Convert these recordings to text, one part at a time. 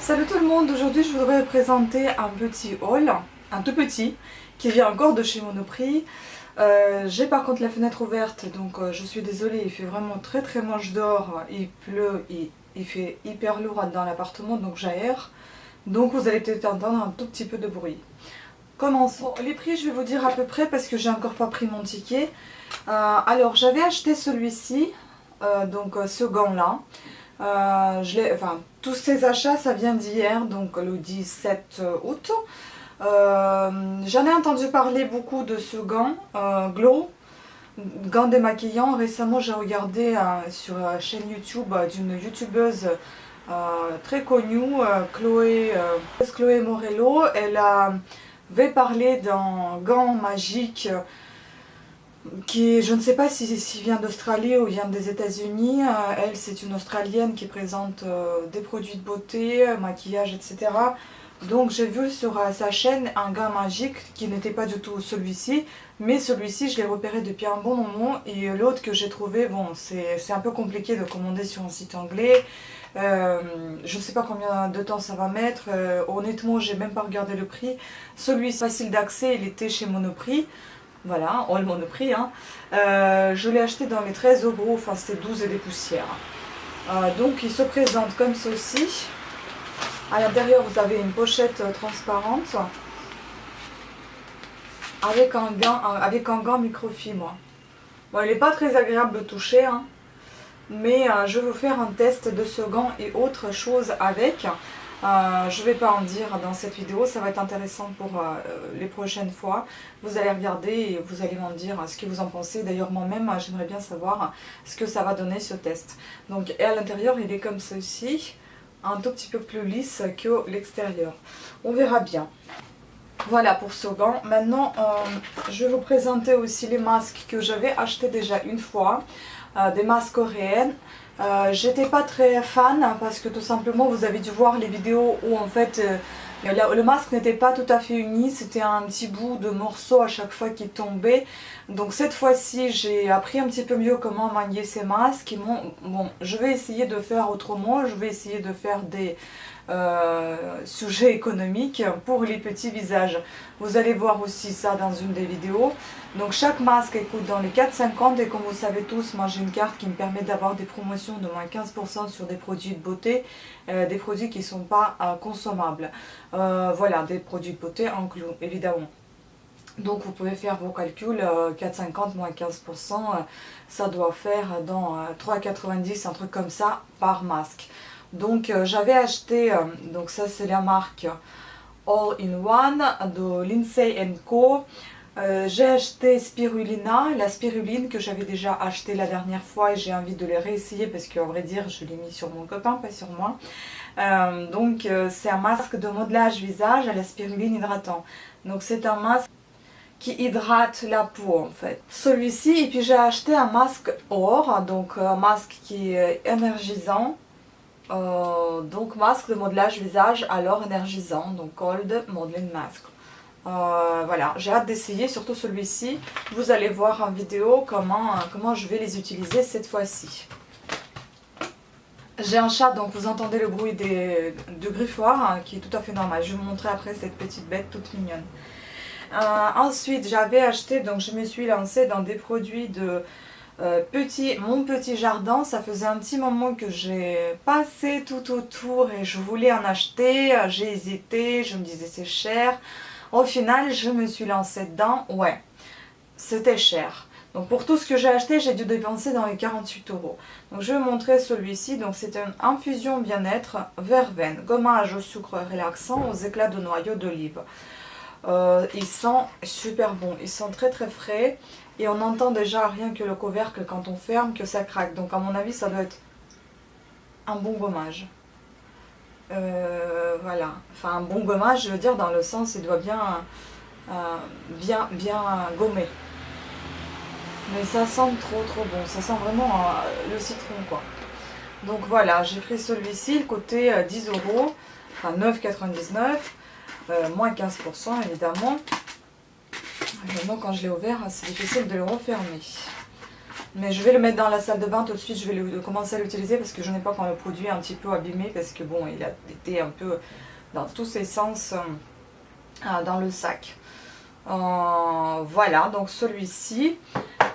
Salut tout le monde, aujourd'hui je voudrais vous présenter un petit haul, un tout petit, qui vient encore de chez Monoprix. J'ai par contre la fenêtre ouverte, donc je suis désolée, il fait vraiment très moche dehors, il pleut, il fait hyper lourd dans l'appartement, donc j'aère. Donc vous allez peut-être entendre un tout petit peu de bruit. Commençons. Les prix je vais vous dire à peu près parce que j'ai encore pas pris mon ticket. Alors j'avais acheté celui-ci, donc ce gant là. Tous ces achats ça vient d'hier, donc le 17 août. J'en ai entendu parler beaucoup de ce gant, Glow, gant démaquillant. Récemment j'ai regardé sur la chaîne YouTube d'une youtubeuse très connue, Chloé Morello. Elle avait parlé d'un gant magique qui, je ne sais pas s'il vient d'Australie ou vient des États-Unis. Elle, c'est une Australienne qui présente des produits de beauté, maquillage, etc. Donc j'ai vu sur sa chaîne un gant magique qui n'était pas du tout celui-ci, mais celui-ci je l'ai repéré depuis un bon moment. Et l'autre que j'ai trouvé, bon, c'est un peu compliqué de commander sur un site anglais. Je ne sais pas combien de temps ça va mettre. Honnêtement, j'ai même pas regardé le prix. Celui-ci, facile d'accès, il était chez Monoprix. Voilà, all Monoprix. Hein. Je l'ai acheté dans les 13 €, enfin c'était 12 et des poussières. Donc il se présente comme ceci. À l'intérieur, vous avez une pochette transparente avec un gant microfibre. Bon, il n'est pas très agréable de toucher, hein, mais je vais vous faire un test de ce gant et autre chose avec. Je ne vais pas en dire dans cette vidéo, ça va être intéressant pour les prochaines fois. Vous allez regarder et vous allez m'en dire ce que vous en pensez. D'ailleurs moi-même, j'aimerais bien savoir ce que ça va donner ce test. Donc, et à l'intérieur, il est comme ceci, un tout petit peu plus lisse que l'extérieur. On verra bien. Voilà pour ce gant. Maintenant, je vais vous présenter aussi les masques que j'avais achetés déjà une fois. Des masques coréennes. J'étais pas très fan parce que tout simplement vous avez dû voir les vidéos où en fait le masque n'était pas tout à fait uni, c'était un petit bout de morceau à chaque fois qui tombait. Donc cette fois-ci j'ai appris un petit peu mieux comment manier ces masques. Et bon, je vais essayer de faire autrement, je vais essayer de faire des sujets économiques pour les petits visages. Vous allez voir aussi ça dans une des vidéos. Donc chaque masque coûte dans les 4,50 et comme vous savez tous, moi j'ai une carte qui me permet d'avoir des promotions de moins 15% sur des produits de beauté, des produits qui ne sont pas consommables. Voilà, des produits de beauté inclus évidemment. Donc vous pouvez faire vos calculs, 4,50 moins 15%, ça doit faire dans 3,90, un truc comme ça par masque. Donc j'avais acheté, donc ça c'est la marque All in One de Lindsay Co. J'ai acheté Spirulina, la spiruline que j'avais déjà acheté la dernière fois et j'ai envie de les réessayer parce qu'en vrai dire je l'ai mis sur mon copain, pas sur moi. Donc c'est un masque de modelage visage à la spiruline hydratant. Donc c'est un masque qui hydrate la peau en fait. Celui-ci, et puis j'ai acheté un masque or, donc un masque qui est énergisant. Donc masque de modelage visage alors énergisant, donc Cold Modeling Mask. Voilà, j'ai hâte d'essayer, surtout celui-ci. Vous allez voir en vidéo comment je vais les utiliser cette fois-ci. J'ai un chat, donc vous entendez le bruit du griffoir, hein, qui est tout à fait normal. Je vais vous montrer après cette petite bête toute mignonne. Ensuite, j'avais acheté, donc je me suis lancée dans des produits de mon petit jardin. Ça faisait un petit moment que j'ai passé tout autour et je voulais en acheter. J'ai hésité, je me disais c'est cher. Au final, je me suis lancée dedans. Ouais, c'était cher. Donc pour tout ce que j'ai acheté, j'ai dû dépenser dans les 48 €. Donc je vais vous montrer celui-ci. Donc c'est une infusion bien-être verveine, gommage au sucre relaxant aux éclats de noyaux d'olive. Ils sont super bons, ils sont très frais et on entend déjà rien que le couvercle quand on ferme que ça craque. Donc à mon avis ça doit être un bon gommage. Voilà, enfin un bon gommage, je veux dire dans le sens il doit bien gommer. Mais ça sent trop bon, ça sent vraiment le citron quoi. Donc voilà, j'ai pris celui-ci, il coûtait 10 €, enfin 9,99 €, moins 15% évidemment. Maintenant quand je l'ai ouvert, c'est difficile de le refermer. Mais je vais le mettre dans la salle de bain tout de suite, je vais commencer à l'utiliser parce que je n'ai pas quand le produit est un petit peu abîmé parce que bon, il a été un peu dans tous ses sens dans le sac. Voilà, donc celui-ci.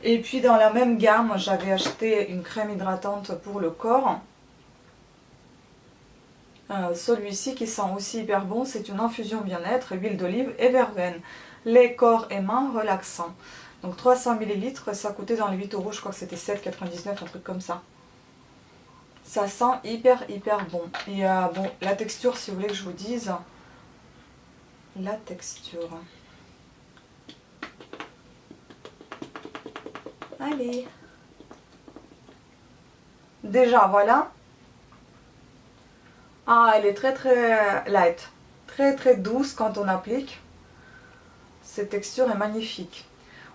Et puis dans la même gamme, j'avais acheté une crème hydratante pour le corps. Celui-ci qui sent aussi hyper bon, c'est une infusion bien-être, huile d'olive et verveine. Lait, corps et mains relaxant. Donc 300 ml, ça coûtait dans les 8 €, je crois que c'était 7,99 €, un truc comme ça. Ça sent hyper bon. Et bon, la texture, si vous voulez que je vous dise. La texture. Allez. Déjà, voilà. Ah, elle est très light. Très douce quand on applique. Cette texture est magnifique.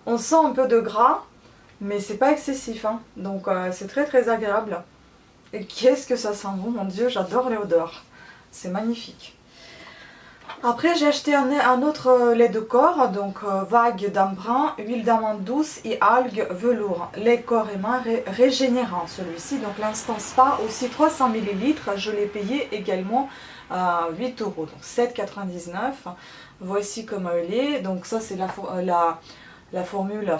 On sent un peu de gras, mais c'est pas excessif. Hein. Donc c'est très agréable. Et qu'est-ce que ça sent bon, mon Dieu, j'adore les odeurs. C'est magnifique. Après, j'ai acheté un autre lait de corps, donc vague d'embrun, huile d'amande douce et algues velours. Lait corps et main régénérant, celui-ci. Donc l'instant spa, aussi 300 ml. Je l'ai payé également 8 €, donc 7,99 €. Voici comment elle est. Donc ça, c'est la formule,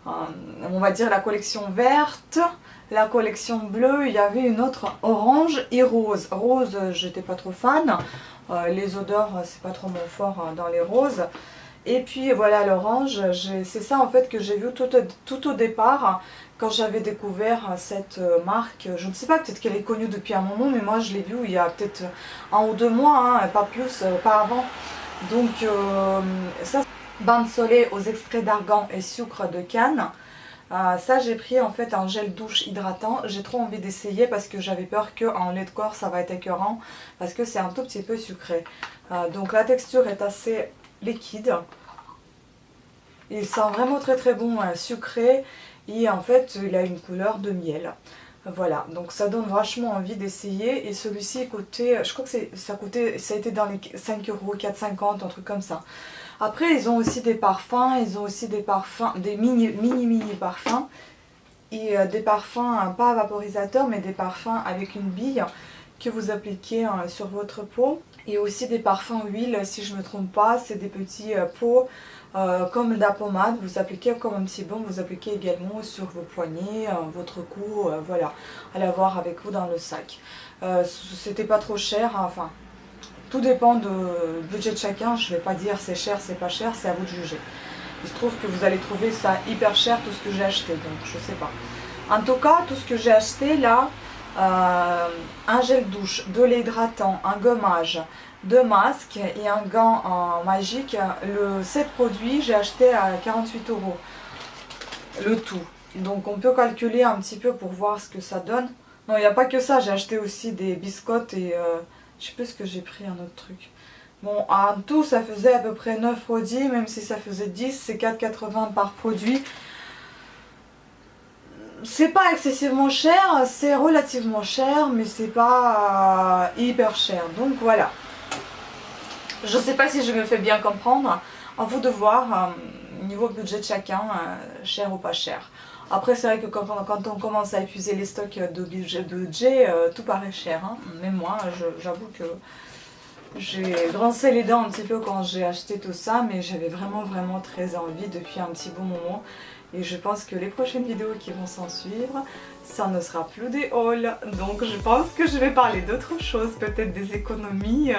on va dire la collection verte. La collection bleue, il y avait une autre orange et rose. Rose, j'étais pas trop fan. Les odeurs, c'est pas trop mon fort dans les roses. Et puis voilà l'orange, c'est ça en fait que j'ai vu tout au départ quand j'avais découvert cette marque. Je ne sais pas, peut-être qu'elle est connue depuis un moment, mais moi je l'ai vue il y a peut-être 1 ou 2 mois, hein, pas plus, pas avant. Donc ça, bain de soleil aux extraits d'argan et sucre de canne. Ça j'ai pris en fait un gel douche hydratant. J'ai trop envie d'essayer parce que j'avais peur qu'en lait de corps ça va être écœurant parce que c'est un tout petit peu sucré. Donc la texture est assez liquide. Il sent vraiment très bon, sucré, et en fait il a une couleur de miel. Voilà, donc ça donne vachement envie d'essayer. Et celui-ci coûtait, je crois que ça a été dans les 5 €, 4,50 €, un truc comme ça. Après, ils ont aussi des parfums, des mini parfums. Et des parfums, pas vaporisateurs, mais des parfums avec une bille que vous appliquez sur votre peau. Et aussi des parfums huile, si je ne me trompe pas, c'est des petits pots comme de la pommade. Vous appliquez comme un petit baume, vous appliquez également sur vos poignets, votre cou, voilà, à l'avoir avec vous dans le sac. C'était pas trop cher, hein, enfin... Tout dépend du budget de chacun, je ne vais pas dire c'est cher, c'est pas cher, c'est à vous de juger. Il se trouve que vous allez trouver ça hyper cher, tout ce que j'ai acheté, donc je sais pas. En tout cas, tout ce que j'ai acheté là, un gel douche, de lait hydratant, un gommage, 2 masques et un gant magique. Le 7 produits, j'ai acheté à 48 €, le tout. Donc on peut calculer un petit peu pour voir ce que ça donne. Non, il n'y a pas que ça, j'ai acheté aussi des biscottes et... je sais plus ce que j'ai pris, un autre truc. Bon, en tout, ça faisait à peu près 9 produits, même si ça faisait 10, c'est 4,80 € par produit. C'est pas excessivement cher, c'est relativement cher, mais c'est pas hyper cher. Donc voilà. Je sais pas si je me fais bien comprendre. À vous de voir, niveau budget de chacun, cher ou pas cher. Après, c'est vrai que quand on commence à épuiser les stocks de budget, tout paraît cher. Hein. Même moi, j'avoue que j'ai grincé les dents un petit peu quand j'ai acheté tout ça, mais j'avais vraiment très envie depuis un petit bon moment. Et je pense que les prochaines vidéos qui vont s'en suivre, ça ne sera plus des hauls. Donc je pense que je vais parler d'autres choses, peut-être des économies.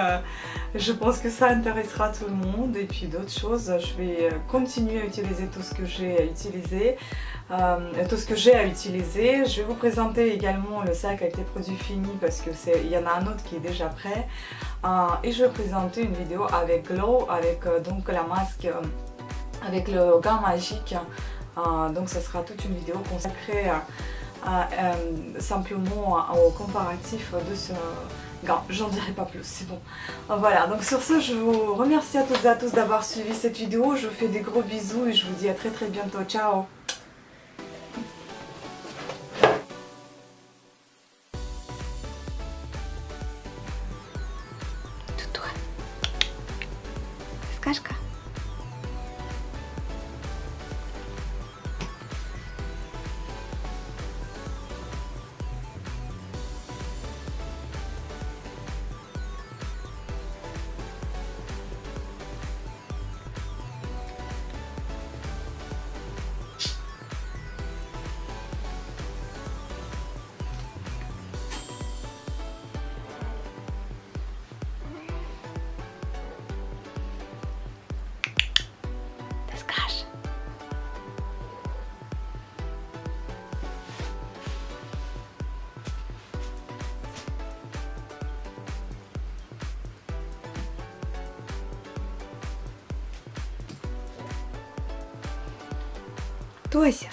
Je pense que ça intéressera tout le monde. Et puis d'autres choses, je vais continuer à utiliser tout ce que j'ai utilisé. à utiliser. Je vais vous présenter également le sac avec les produits finis parce que il y en a un autre qui est déjà prêt. Et je vais présenter une vidéo avec Glow, avec donc la masque, avec le gant magique. Donc ça sera toute une vidéo consacrée simplement au comparatif de ce gant. J'en dirai pas plus, c'est bon. Voilà, donc sur ce, je vous remercie à toutes et à tous d'avoir suivi cette vidéo. Je vous fais des gros bisous et je vous dis à très bientôt. Ciao! Скажка. Тося.